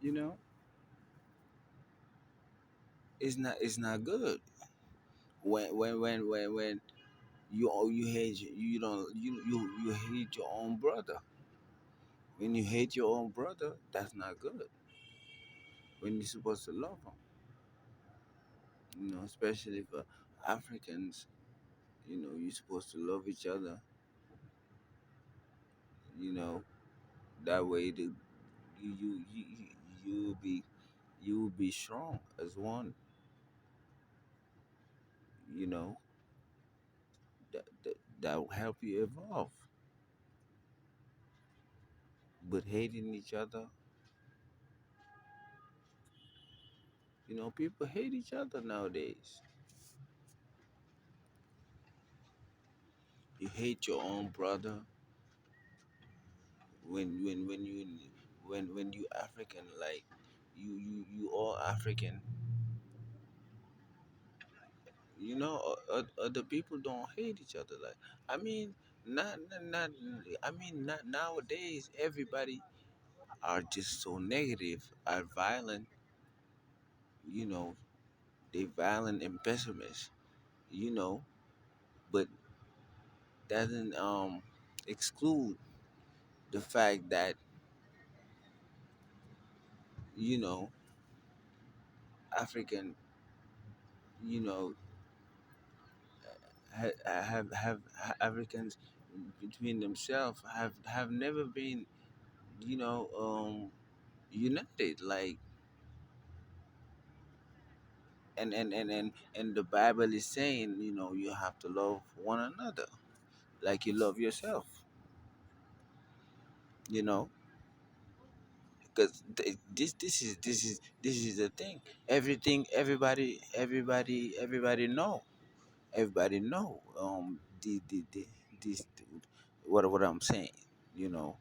You know, it's not good when you hate you don't you hate your own brother. When you hate your own brother, that's not good. When you're supposed to love him, especially for Africans, you're supposed to love each other. You know, that way you you will be strong as one. You know, that will help you evolve. But hating each other, people hate each other nowadays. You hate your own brother when you African, like you all African. Other people don't hate each other. Like, I mean, not I mean, not nowadays. Everybody are just so negative, are violent. You know, they violent and pessimist. You know, but doesn't exclude the fact that you know African, you know, Africans between themselves have never been, united. Like, and the Bible is saying, you have to love one another like you love yourself. You know, because this is the thing. Everybody know. This what I'm saying. You know,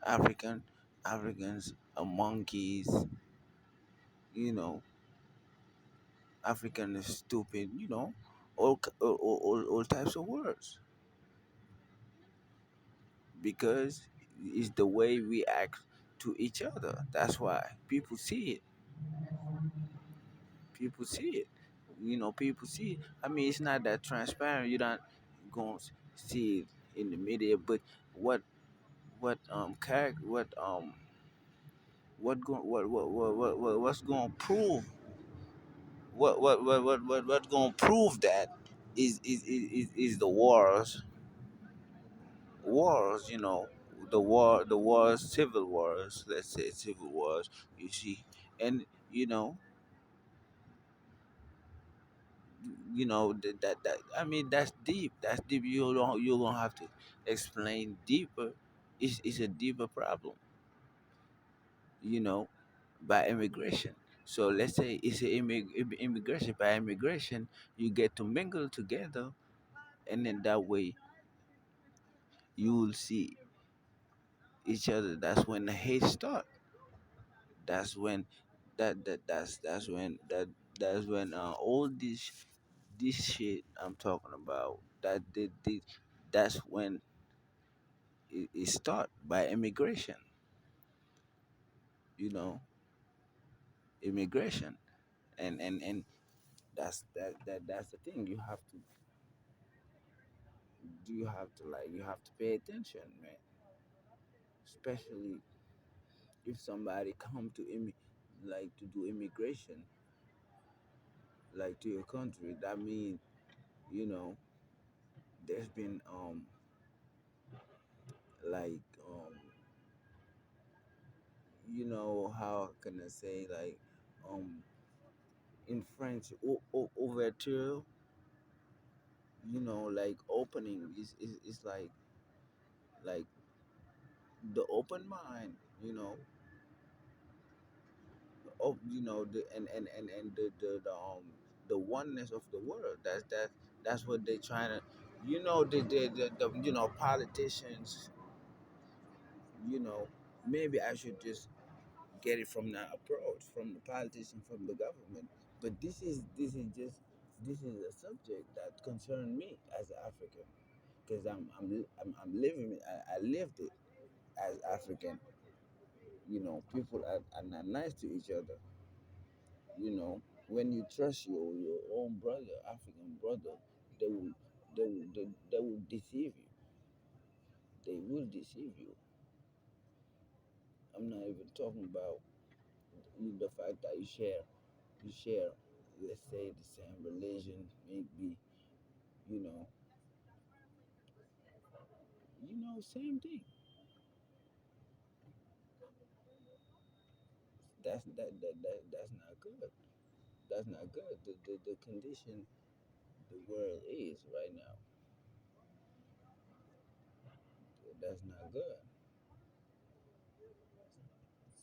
African Africans are monkeys. You know, African is stupid. All types of words because it's the way we act to each other. That's why people see it. People see it. People see it. I mean, it's not that transparent. You're not going to see it in the media, but what character what's going to prove what's going to prove that is the wars, the wars, civil wars, let's say civil wars, you see. And you know that I mean, that's deep. You're gonna have to explain deeper. It's a deeper problem, you know by immigration. So let's say it's immigration. By immigration, you get to mingle together, and then that way you will see each other. That's when the hate start. That's when that's when all this shit I'm talking about, that's when it start by immigration. You know, immigration, and that's the thing. You have to pay attention, man. Especially if somebody come to do immigration, like to your country. That means you know there's been like how can I say, like, um in French, ouverture, like opening is like the open mind, the and the oneness of the world. That's what they're trying to, the politicians, you know maybe I should just get it from that approach, from the politician, from the government. But this is a subject that concerned me as an African, because I'm living it. I lived it as African. People are not nice to each other. When you trust your own brother, African brother, they will they will deceive you. They will deceive you. I'm not even talking about the fact that you share, let's say, the same religion, maybe, you know, same thing. That's not good. That's not good. The condition the world is right now, that's not good.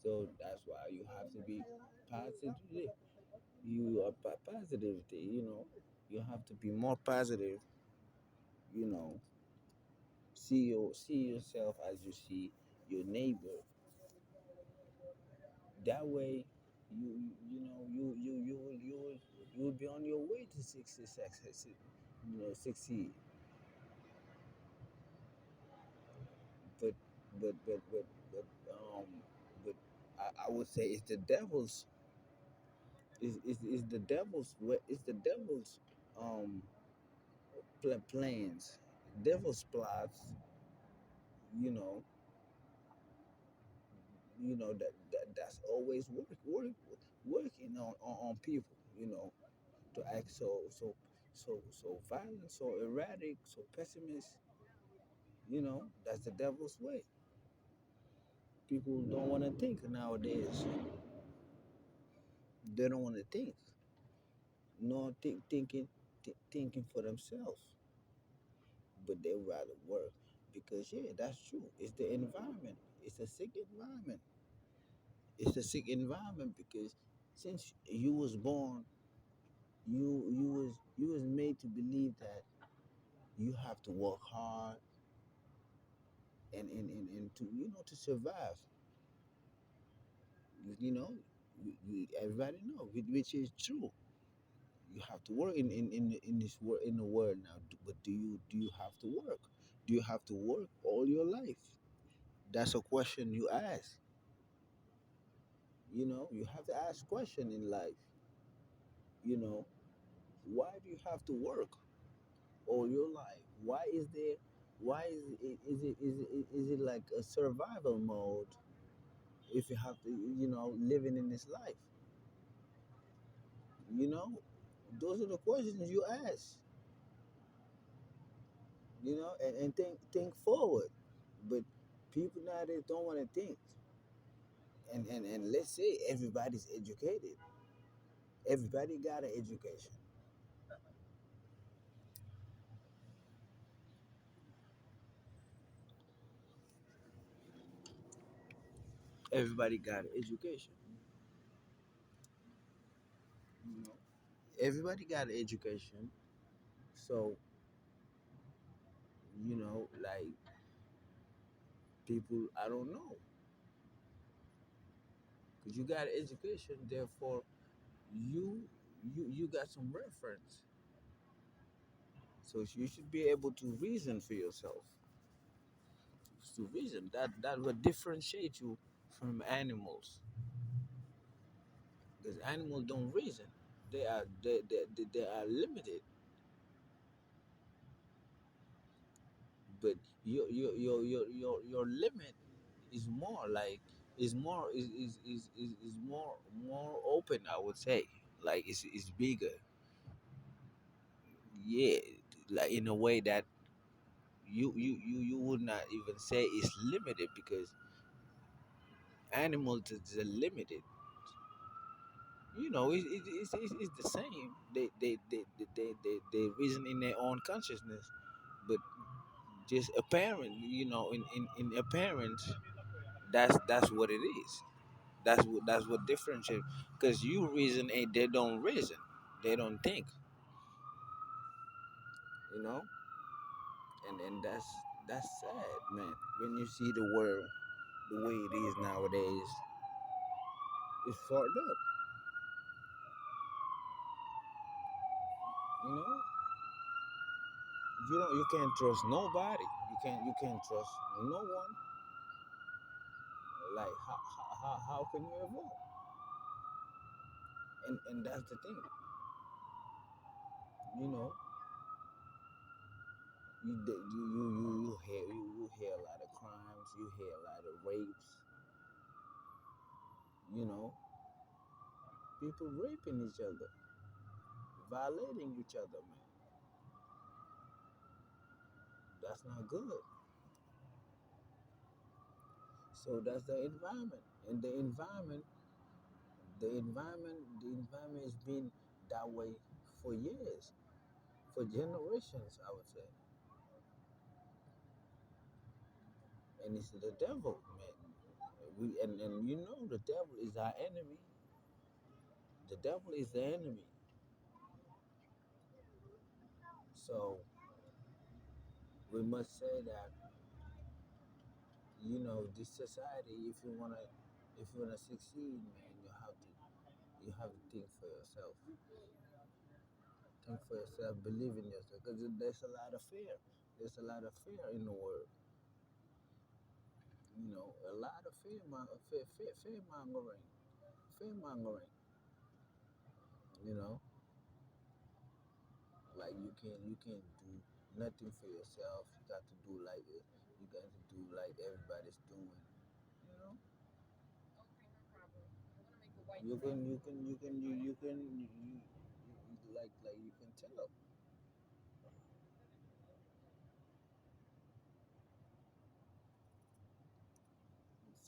So that's why you have to be positive. You are positivity. You have to be more positive. You know, see yourself as you see your neighbor. That way, you will be on your way to success. Succeed. But but but I would say it's the devil's. Is the devil's what is the devil's um plans, devil's plots. You know, that's always working on people. To act so violent, so erratic, so pessimist. That's the devil's way. People don't want to think nowadays. They don't want to think. No thinking for themselves, but they rather work because yeah, that's true. It's the environment. It's a sick environment. It's a sick environment because since you was born, you was made to believe that you have to work hard and to survive. You know, everybody know, which is true. You have to work in this world, in the world now. But do you have to work? Do you have to work all your life? That's a question you ask. You have to ask question in life. You know, why do you have to work all your life? Why is there? Why is it like a survival mode if you have to living in this life? You know, those are the questions you ask. And think forward. But people nowadays don't want to think. And let's say everybody's educated. Everybody got an education. Everybody got an education. You know, everybody got an education. So like people, I don't know, because you got an education, therefore you you got some reference. So you should be able to reason for yourself. To reason that will differentiate you from animals, because animals don't reason. They are limited. But your limit is more like is more open, I would say. Like it's bigger. Yeah, like in a way that you would not even say it's limited, because animals is limited. It's the same. They reason in their own consciousness, but just apparent. In apparent, that's what it is. That's what differentiates. Because you reason and they don't reason. They don't think. You know, and that's sad, man. When you see the world the way it is nowadays, it's fucked up. You know, you can't trust nobody. You can't trust no one. Like how can you evolve? And that's the thing, you know. You hear a lot of crimes, you hear a lot of rapes, you know, people raping each other, violating each other, man. That's not good. So that's the environment, and the environment has been that way for years, for generations, I would say. And it's the devil, man. And you know the devil is our enemy. The devil is the enemy. So we must say that, you know, this society, if you wanna succeed, man, you have to think for yourself. Think for yourself, believe in yourself, because there's a lot of fear. There's a lot of fear in the world. You know, a lot of fear mongering, fear mongering. You know, like you can't do nothing for yourself. You got to do like it. You got to do like everybody's doing. You know, like you can tell.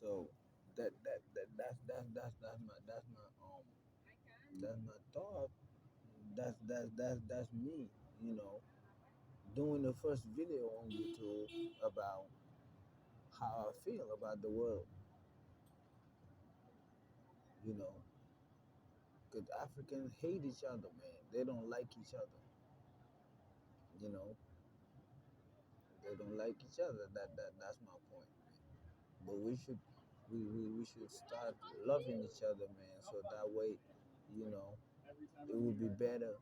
So that's my thought. That's me. You know, doing the first video on YouTube about how I feel about the world. You know, because Africans hate each other, man. They don't like each other. You know, they don't like each other. That's my point. But we should start loving each other, man. So that way, you know, it will be better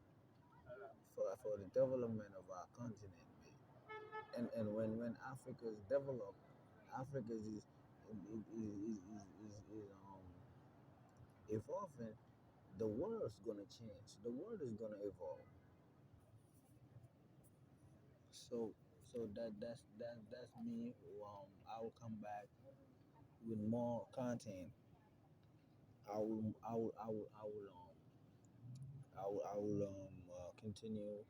for the development of our continent, man. And when Africa is developed, Africa is evolving. The world's gonna change. The world is gonna evolve. So that's me. I will come back with more content. I will continue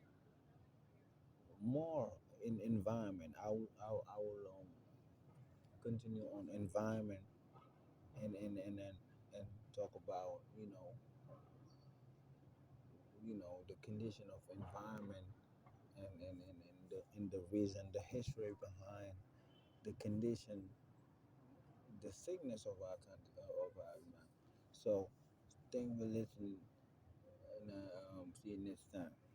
more in environment. I will continue on environment and talk about, the condition of environment and the reason, the history behind the condition, the sickness of our country, of our man. So thank you for listening, and see you next time.